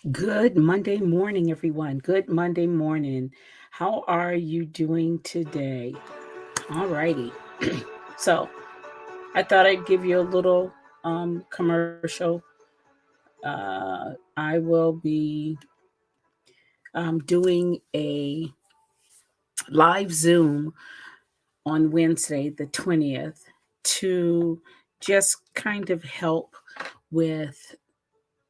Good Monday morning, everyone. Good Monday morning. How are you doing today? All righty. So, I thought I'd give you a little commercial. I will be doing a live Zoom on Wednesday, the 20th, to just kind of help with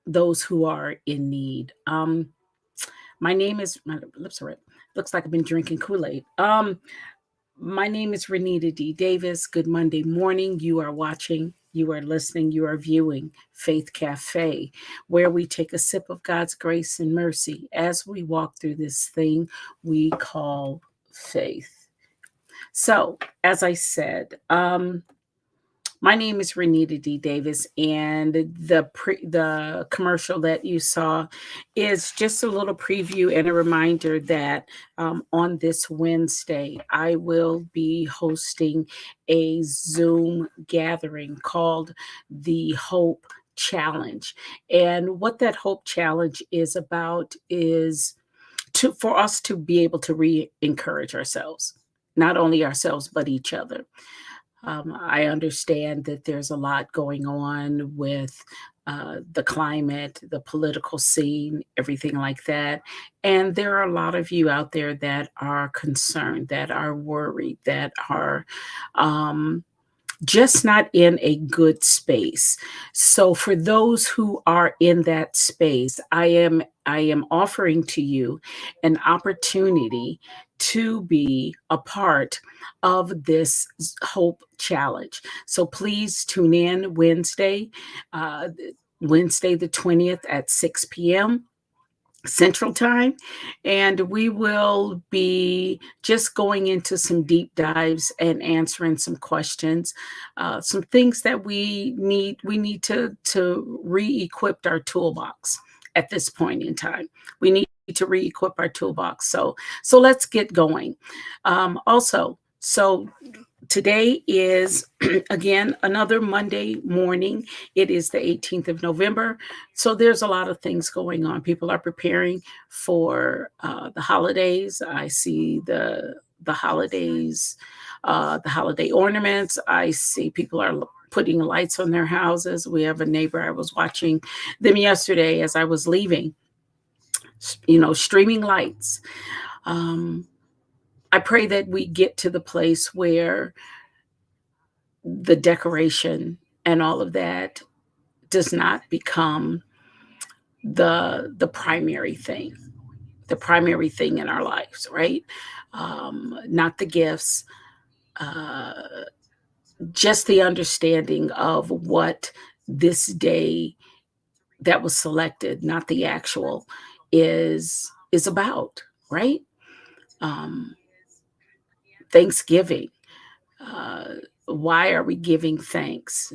those who are in need. My name is, my lips are red. Looks like I've been drinking Kool-Aid. My name is Renita D. Davis. Good Monday morning. You are watching, you are listening, you are viewing Faith Cafe, where we take a sip of God's grace and mercy as we walk through this thing we call faith. So, as I said, my name is Renita D. Davis, and the commercial that you saw is just a little preview and a reminder that on this Wednesday I will be hosting a Zoom gathering called the Hope Challenge. And what that Hope Challenge is about is to for us to be able to re-encourage ourselves, not only ourselves but each other. I understand that there's a lot going on with the climate, the political scene, everything like that. And there are a lot of you out there that are concerned, that are worried, that are um, just not in a good space. So for those who are in that space, I am offering to you an opportunity to be a part of this hope challenge. So please tune in uh, Wednesday the 20th at 6 p.m. Central Time, and we will be just going into some deep dives and answering some questions, some things that we need to re-equip our toolbox at this point in time. We need to re-equip our toolbox. So let's get going. Also, so today is again another Monday morning. It is the 18th of November. So there's a lot of things going on. People are preparing for the holidays. I see the holidays, the holiday ornaments. I see people are putting lights on their houses. We have a neighbor. I was watching them yesterday as I was leaving. Streaming lights. Um, I pray that we get to the place where the decoration and all of that does not become the primary thing in our lives, right? Not the gifts, uh, just the understanding of what this day that was selected, not the actual, is about, right? Um, Thanksgiving. Uh, why are we giving thanks?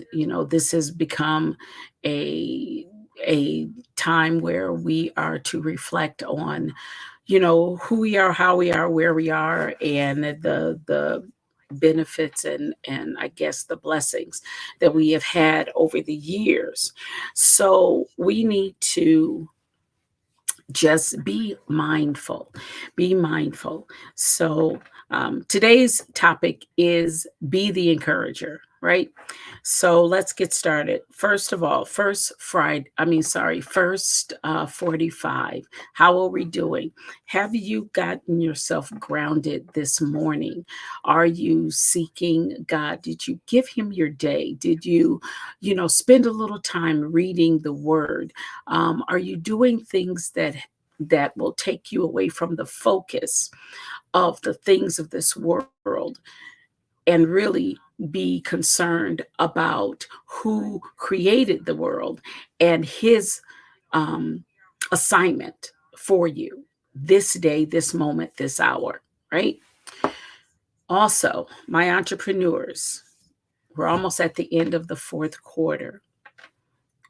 This has become a a time where we are to reflect on, who we are, how we are, where we are, and the benefits and I guess the blessings that we have had over the years. So we need to just be mindful. So today's topic is be the encourager, right? So let's get started. First of all, first 45. How are we doing? Have you gotten yourself grounded this morning? Are you seeking God? Did you give him your day? Did you spend a little time reading the word? Are you doing things that will take you away from the focus of the things of this world and really be concerned about who created the world and his um, assignment for you this day, this moment, this hour, right? Also, my entrepreneurs, we're almost at the end of the fourth quarter.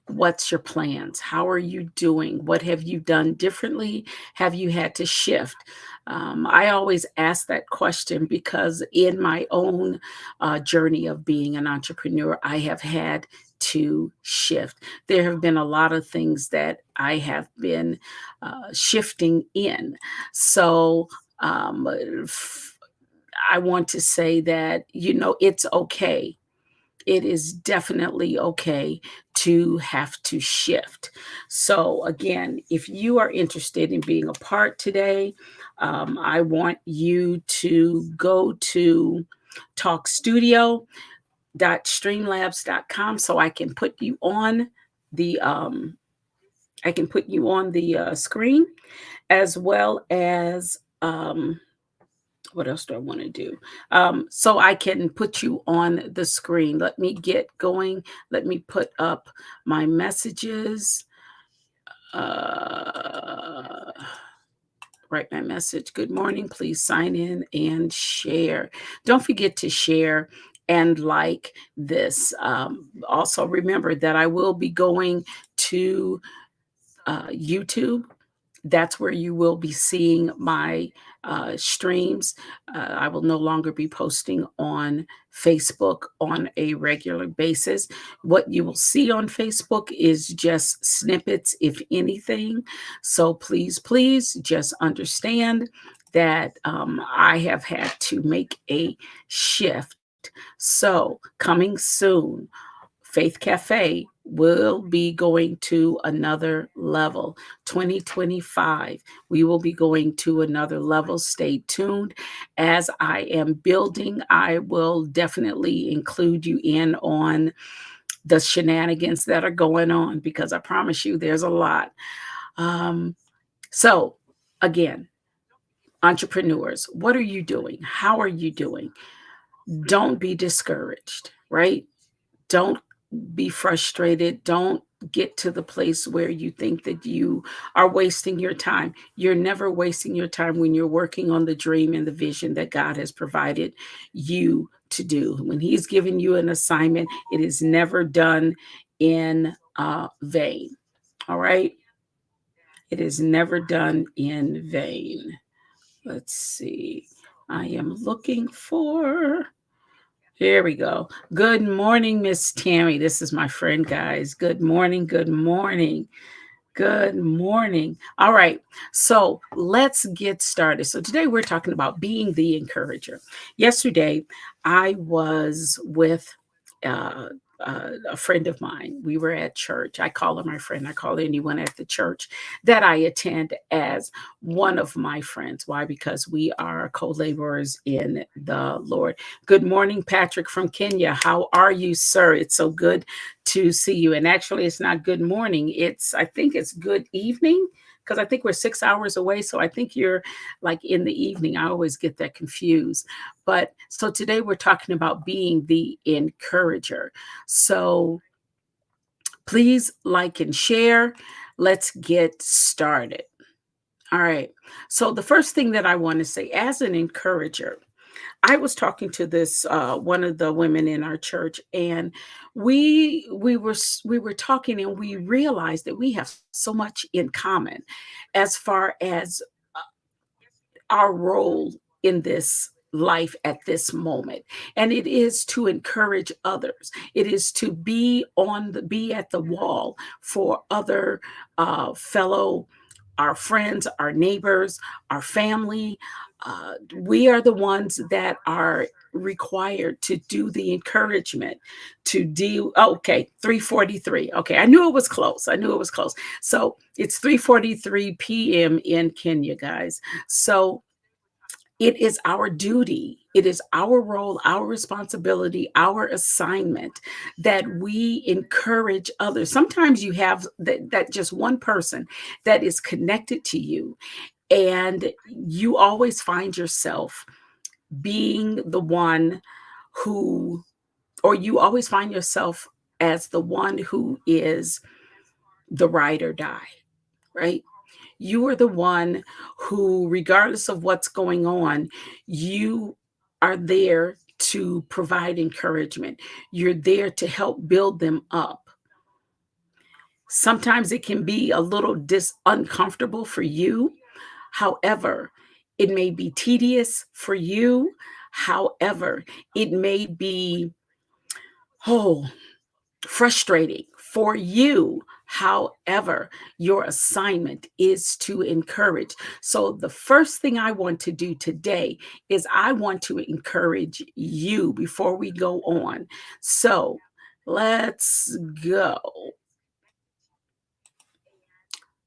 What's your plans? How are you doing? What have you done differently? Have you had to shift? I always ask that question because in my own journey of being an entrepreneur, I have had to shift. There have been a lot of things that I have been shifting in. So, um, I want to say that, it's okay. It is definitely okay to have to shift. So, again, if you are interested in being a part today, I want you to go to talkstudio.streamlabs.com so I can put you on the screen, as well as what else do I want to do? So I can put you on the screen. Let me get going. Let me put up my messages. Uh, Write my message. Good morning. Please sign in and share. Don't forget to share and like this. Also, remember that I will be going to YouTube. That's where you will be seeing my streams. I will no longer be posting on Facebook on a regular basis. What you will see on Facebook is just snippets, if anything. So please, please just understand that I have had to make a shift. So, coming soon, Faith Cafe will be going to another level. 2025, we will be going to another level. Stay tuned. As I am building, I will definitely include you in on the shenanigans that are going on, because I promise you there's a lot. So, again, entrepreneurs, what are you doing? How are you doing? Don't be discouraged, right? Don't be frustrated. Don't get to the place where you think that you are wasting your time. You're never wasting your time when you're working on the dream and the vision that God has provided you to do. When He's given you an assignment, it is never done in vain. All right? It is never done in vain. Let's see. I am looking for. Here we go. Good morning, Miss Tammy. This is my friend, guys. Good morning. Good morning. Good morning. All right. So let's get started. So today we're talking about being the encourager. Yesterday, I was with uh, a friend of mine. We were at church. I call her my friend. I call anyone at the church that I attend as one of my friends. Why? Because we are co laborers in the Lord. Good morning, Patrick from Kenya. How are you, sir? It's so good to see you. And actually, it's not good morning. I think it's good evening, because I think we're 6 hours away. So I think you're like in the evening. I always get that confused. But so today we're talking about being the encourager. So please like and share. Let's get started. All right. So the first thing that I want to say as an encourager, I was talking to this one of the women in our church, and we were talking, and we realized that we have so much in common as far as our role in this life at this moment, and it is to encourage others. It is to be at the wall for other fellow, our friends, our neighbors, our family. We are the ones that are required to do the encouragement, to do. Okay, 3:43. Okay, I knew it was close. I knew it was close. So it's 3:43 p.m. in Kenya, guys. So it is our duty, it is our role, our responsibility, our assignment that we encourage others. Sometimes you have that just one person that is connected to you, and you always find yourself being the one who, or you always find yourself as the one who is the ride or die, right? You are the one who, regardless of what's going on, you are there to provide encouragement. You're there to help build them up. Sometimes it can be a little uncomfortable for you. However, it may be tedious for you. However, it may be, oh, frustrating for you. However, your assignment is to encourage. So, the first thing I want to do today is I want to encourage you before we go on. So, let's go.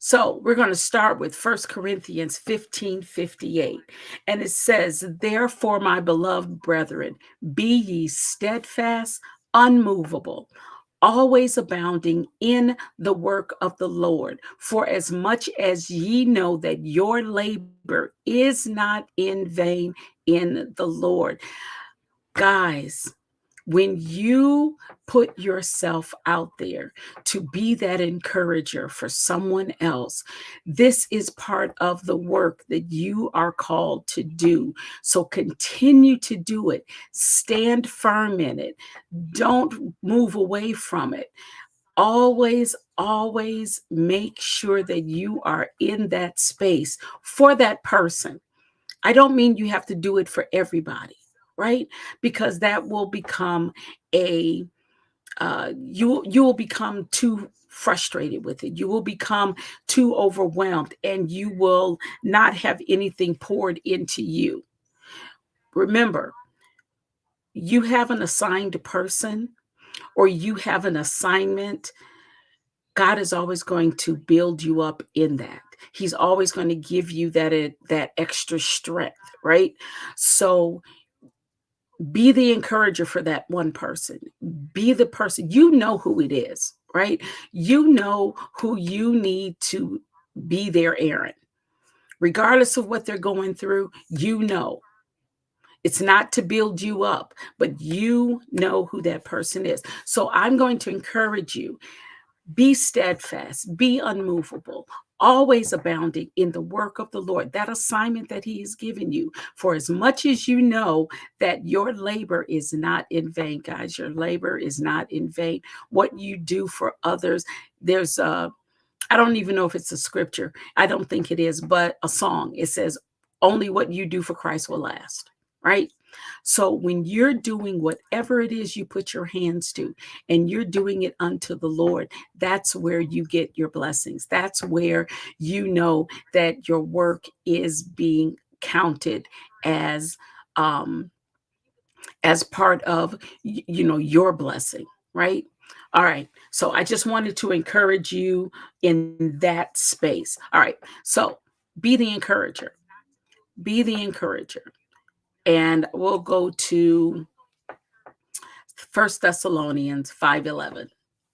So we're going to start with 1 Corinthians 15:58. And it says, therefore, my beloved brethren, be ye steadfast, unmovable, always abounding in the work of the Lord. For as much as ye know that your labor is not in vain in the Lord. Guys, when you put yourself out there to be that encourager for someone else, this is part of the work that you are called to do. So continue to do it. Stand firm in it. Don't move away from it. Always, always make sure that you are in that space for that person. I don't mean you have to do it for everybody, right? Because that will become a you will become too frustrated with it. You will become too overwhelmed, and you will not have anything poured into you. Remember, you have an assigned person or you have an assignment. God is always going to build you up in that. He's always going to give you that extra strength, right? So be the encourager for that one person. Be the person. You know who it is, right? You know who you need to be their Aaron. Regardless of what they're going through, you know. It's not to build you up, but you know who that person is. So I'm going to encourage you. Be steadfast, be unmovable, always abounding in the work of the Lord, that assignment that He has given you. For as much as you know that your labor is not in vain, guys, your labor is not in vain. What you do for others, there's a I don't even know if it's a scripture. I don't think it is, but a song. It says, only what you do for Christ will last, right? So when you're doing whatever it is you put your hands to and you're doing it unto the Lord, that's where you get your blessings. That's where you know that your work is being counted as um as part of your blessing, right? All right, so I just wanted to encourage you in that space. All right, so be the encourager. Be the encourager. And we'll go to 1 Thessalonians 5:11.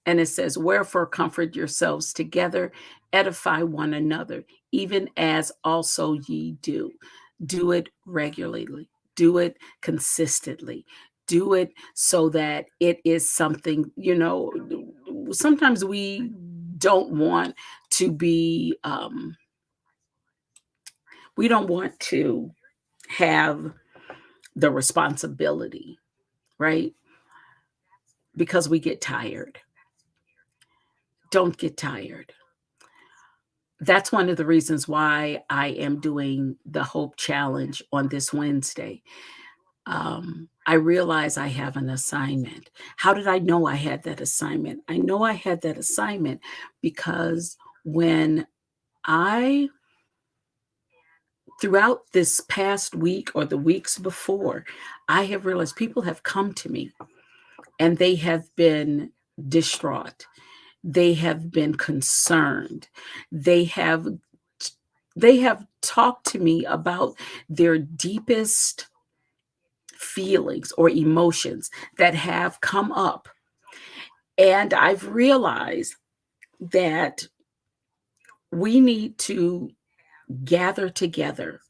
And it says, wherefore comfort yourselves together, edify one another, even as also ye do. Do it regularly, do it consistently, do it so that it is something, sometimes we don't want to be, we don't want to have the responsibility, right? Because we get tired. Don't get tired. That's one of the reasons why I am doing the Hope Challenge on this Wednesday. I realize I have an assignment. How did I know I had that assignment? I know I had that assignment because when I, throughout this past week or the weeks before, I have realized people have come to me and they have been distraught. They have been concerned. They have they have talked to me about their deepest feelings or emotions that have come up. And I've realized that we need to gather together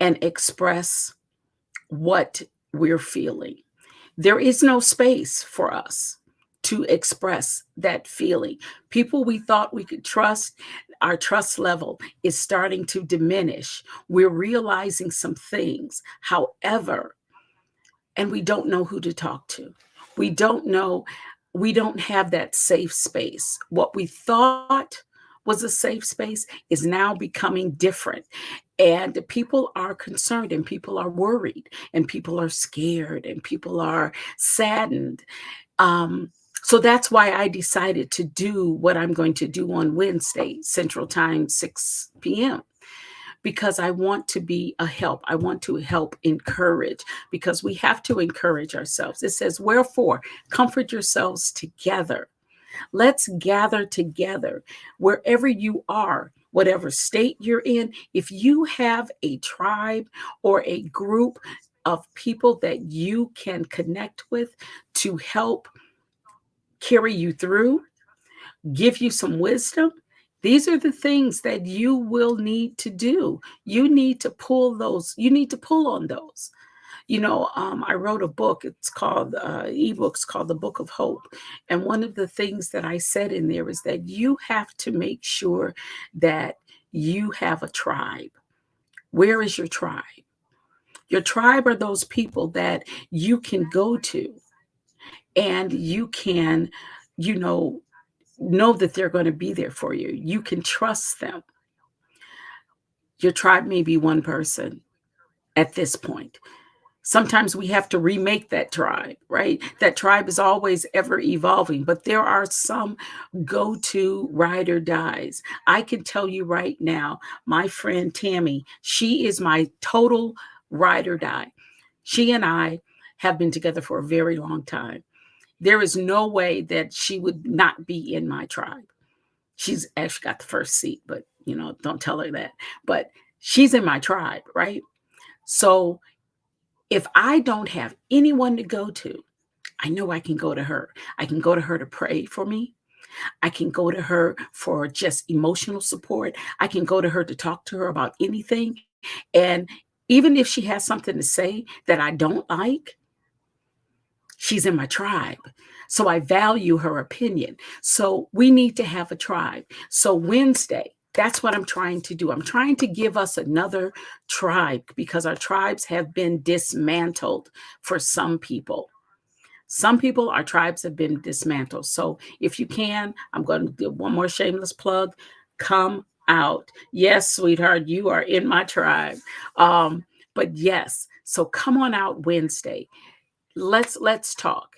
and express what we're feeling. There is no space for us to express that feeling. People we thought we could trust, our trust level is starting to diminish. We're realizing some things. However, and we don't know who to talk to. We don't know, we don't have that safe space. What we thought was a safe space is now becoming different. And people are concerned and people are worried and people are scared and people are saddened. Um, So that's why I decided to do what I'm going to do on Wednesday, Central Time, 6 p.m., because I want to be a help. I want to help encourage, because we have to encourage ourselves. It says, wherefore, comfort yourselves together. Let's gather together wherever you are, whatever state you're in. If you have a tribe or a group of people that you can connect with to help carry you through, give you some wisdom, these are the things that you will need to do. You need to pull those, you need to pull on those. I wrote a book. It's called ebooks called The Book of Hope. And one of the things that I said in there is that you have to make sure that you have a tribe. Where is your tribe? Your tribe are those people that you can go to, and you can, you know that they're going to be there for you. You can trust them. Your tribe may be one person at this point. Sometimes we have to remake that tribe, right? That tribe is always ever evolving, but there are some go to ride or dies. I can tell you right now, my friend Tammy, she is my total ride or die. She and I have been together for a very long time. There is no way that she would not be in my tribe. She's actually got the first seat, but don't tell her that. But she's in my tribe, right? So if I don't have anyone to go to, I know I can go to her. I can go to her to pray for me. I can go to her for just emotional support. I can go to her to talk to her about anything. And even if she has something to say that I don't like, she's in my tribe. So I value her opinion. So we need to have a tribe. So Wednesday, that's what I'm trying to do. I'm trying to give us another tribe, because our tribes have been dismantled for some people. Some people, our tribes have been dismantled. So if you can, I'm going to do one more shameless plug. Come out. Yes, sweetheart, you are in my tribe. But yes, so come on out Wednesday. Let's talk.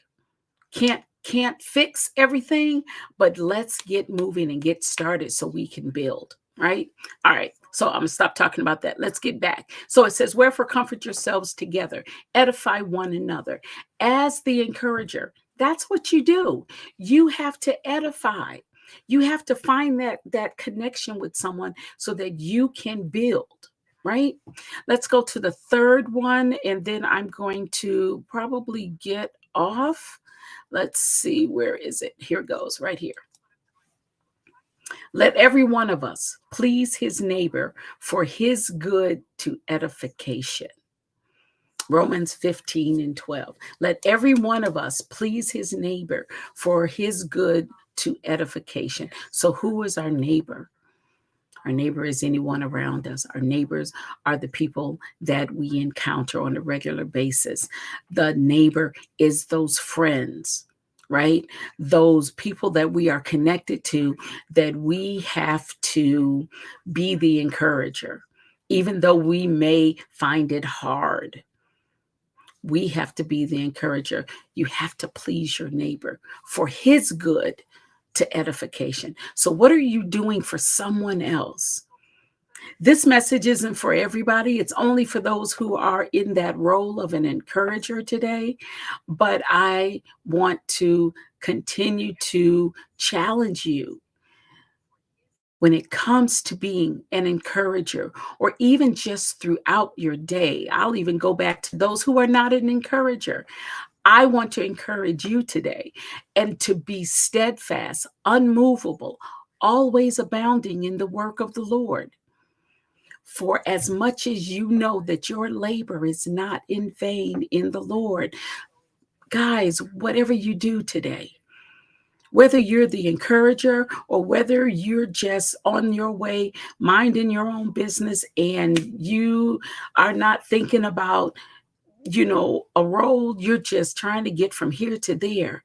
Can't fix everything, but let's get moving and get started so we can build, right? All right. So I'm gonna stop talking about that. Let's get back. So it says, wherefore comfort yourselves together, edify one another. As the encourager, that's what you do. You have to edify. You have to find that connection with someone so that you can build, right? Let's go to the third one, and then I'm going to probably get off. Let's see, where is it? Here goes, right here. Let every one of us please his neighbor for his good to edification. Romans 15 and 12. Let every one of us please his neighbor for his good to edification. So, who is our neighbor? Our neighbor is anyone around us. Our neighbors are the people that we encounter on a regular basis. The neighbor is those friends, right? Those people that we are connected to, that we have to be the encourager. Even though we may find it hard, we have to be the encourager. You have to please your neighbor for his good to edification. So, what are you doing for someone else? This message isn't for everybody. It's only for those who are in that role of an encourager today. But I want to continue to challenge you when it comes to being an encourager, or even just throughout your day. I'll even go back to those who are not an encourager. I want to encourage you today, and to be steadfast, unmovable, always abounding in the work of the Lord. For as much as you know that your labor is not in vain in the Lord. Guys, whatever you do today, whether you're the encourager or whether you're just on your way, minding your own business, and you are not thinking about, a role, you're just trying to get from here to there.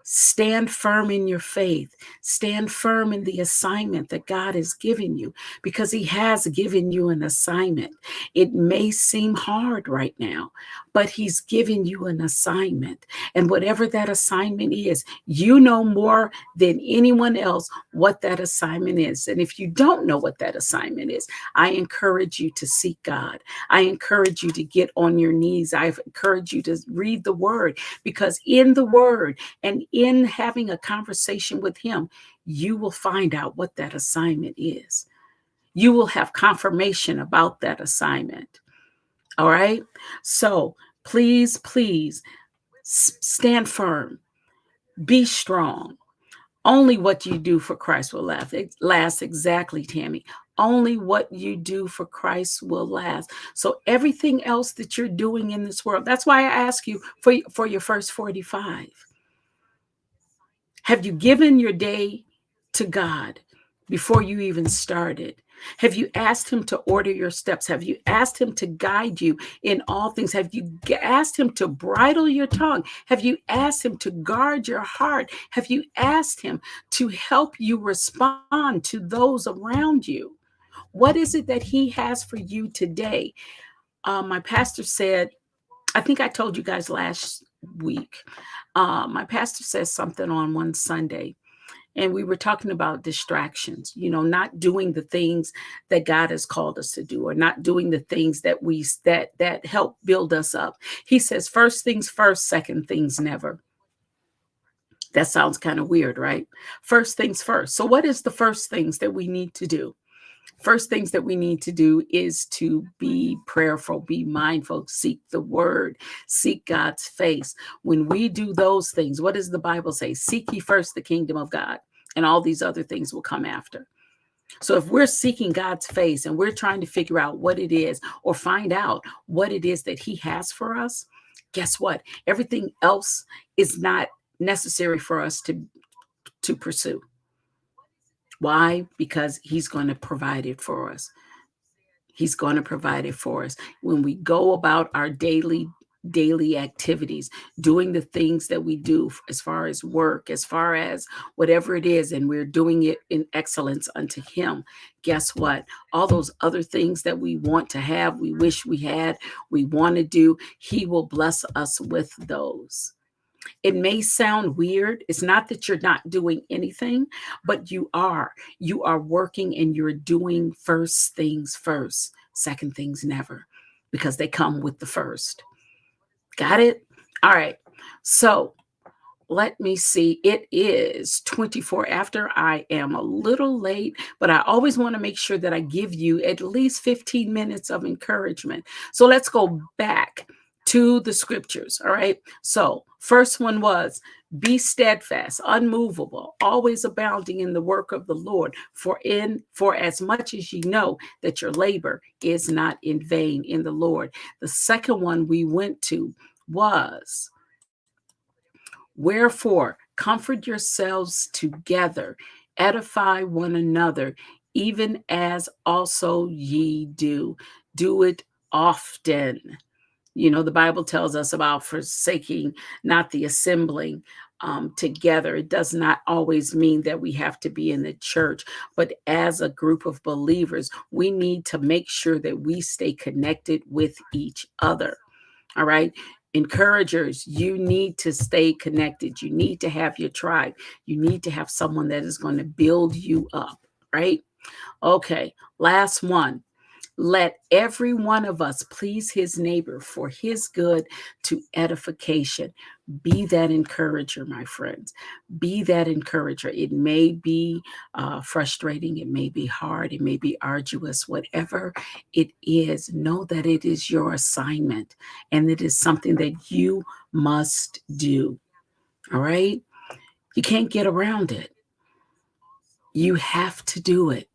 Stand firm in your faith. Stand firm in the assignment that God has given you, because He has given you an assignment. It may seem hard right now, but He's given you an assignment. And whatever that assignment is, you know more than anyone else what that assignment is. And if you don't know what that assignment is, I encourage you to seek God. I encourage you to get on your knees. I encourage you to read the Word, because in the Word and in having a conversation with Him, you will find out what that assignment is. You will have confirmation about that assignment. All right. So please, please stand firm, be strong. Only what you do for Christ will last. Exactly, Tammy. Only what you do for Christ will last. So everything else that you're doing in this world, that's why I ask you for your first 45. Have you given your day to God before you even started? Have you asked Him to order your steps? Have you asked Him to guide you in all things? Have you asked Him to bridle your tongue? Have you asked Him to guard your heart? Have you asked Him to help you respond to those around you? What is it that He has for you today? My pastor said, I think I told you guys last week, my pastor said something on one Sunday, and we were talking about distractions, not doing the things that God has called us to do, or not doing the things that help build us up. He says, first things first, second things never. That sounds kind of weird, right? First things first. So what is the first things that we need to do? First things that we need to do is to be prayerful, be mindful, seek the Word, seek God's face. When we do those things, what does the Bible say? Seek ye first the kingdom of God, and all these other things will come after. So if we're seeking God's face and we're trying to figure out what it is, or find out what it is that He has for us, guess what? Everything else is not necessary for us to pursue. Why? Because He's going to provide it for us. He's going to provide it for us. When we go about our daily activities, doing the things that we do as far as work, as far as whatever it is, and we're doing it in excellence unto Him, guess what? All those other things that we want to have, we wish we had, we want to do, He will bless us with those. It may sound weird. It's not that you're not doing anything, but you are. You are working, and you're doing first things first, second things never, because they come with the first. Got it? All right. So let me see. It is 24 after. I am a little late, but I always want to make sure that I give you at least 15 minutes of encouragement. So let's go back to the scriptures. All right. So first one was, be steadfast, unmovable, always abounding in the work of the Lord, for as much as you know that your labor is not in vain in the Lord. The second one we went to was, wherefore, comfort yourselves together, edify one another, even as also ye do. Do it often. The Bible tells us about forsaking not the assembling together. It does not always mean that we have to be in the church, but as a group of believers, we need to make sure that we stay connected with each other. All right. Encouragers, you need to stay connected. You need to have your tribe. You need to have someone that is going to build you up, right? Okay, last one. Let every one of us please his neighbor for his good, to edification. Be that encourager, my friends. Be that encourager. It may be frustrating. It may be hard. It may be arduous. Whatever it is, know that it is your assignment, and it is something that you must do. All right? You can't get around it. You have to do it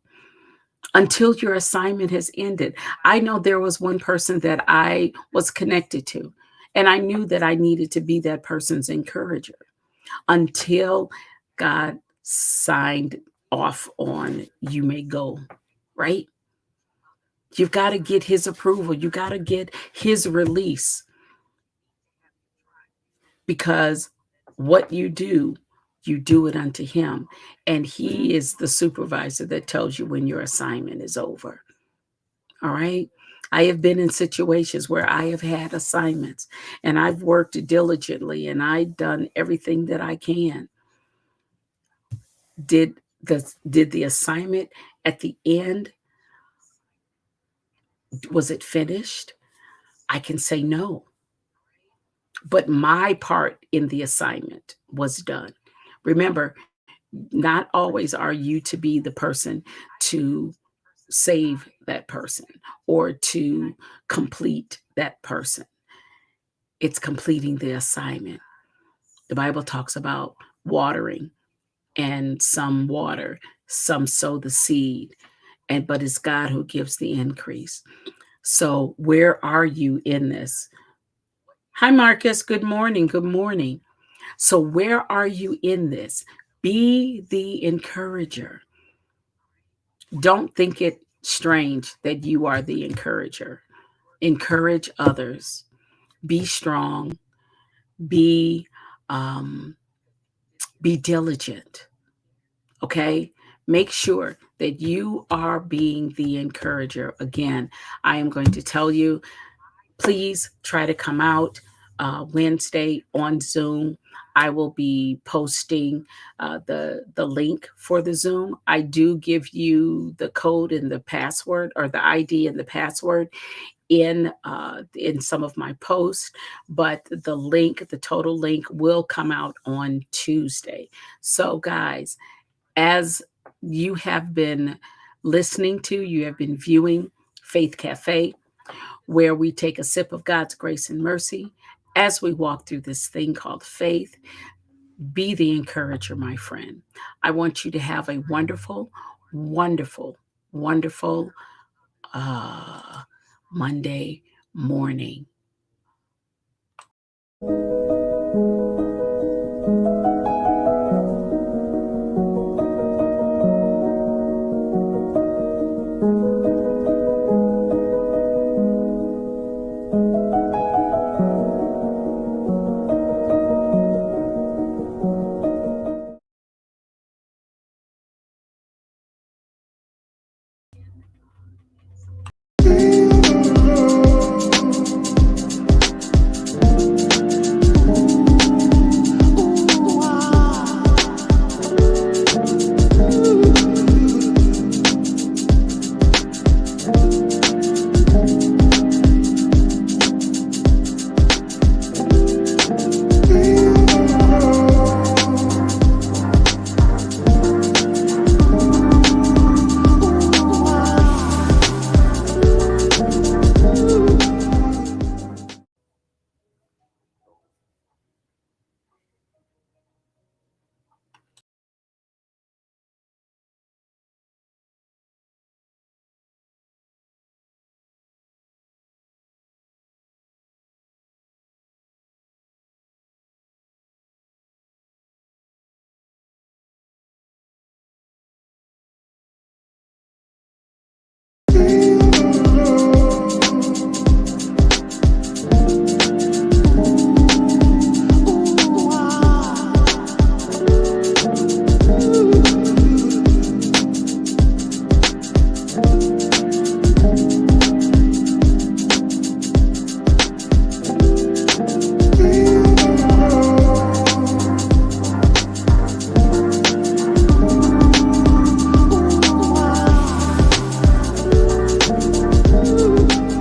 until your assignment has ended. I know there was one person that I was connected to, and I knew that I needed to be that person's encourager until God signed off on, you may go, right? You've got to get His approval. You got to get His release, because what you do you do it unto him. And he is the supervisor that tells you when your assignment is over. All right. I have been in situations where I have had assignments and I've worked diligently and I've done everything that I can. Did the assignment at the end, was it finished? I can say no. But my part in the assignment was done. Remember, not always are you to be the person to save that person or to complete that person. It's completing the assignment. The Bible talks about watering, and some water, some sow the seed, and but it's God who gives the increase. So where are you in this? Hi Marcus, good morning. Good morning. So where are you in this? Be the encourager. Don't think it strange that you are the encourager. Encourage others. Be strong. Be um, be diligent. Okay. Make sure that you are being the encourager. Again, I am going to tell you, please try to come out Wednesday on Zoom. I will be posting the link for the Zoom. I do give you the code and the password, or the ID and the password, in some of my posts, but the link, the total link, will come out on Tuesday. So, guys, as you have been listening to, you have been viewing Faith Cafe, where we take a sip of God's grace and mercy as we walk through this thing called faith. Be the encourager, my friend. I want you to have a wonderful, wonderful, wonderful uh, Monday morning.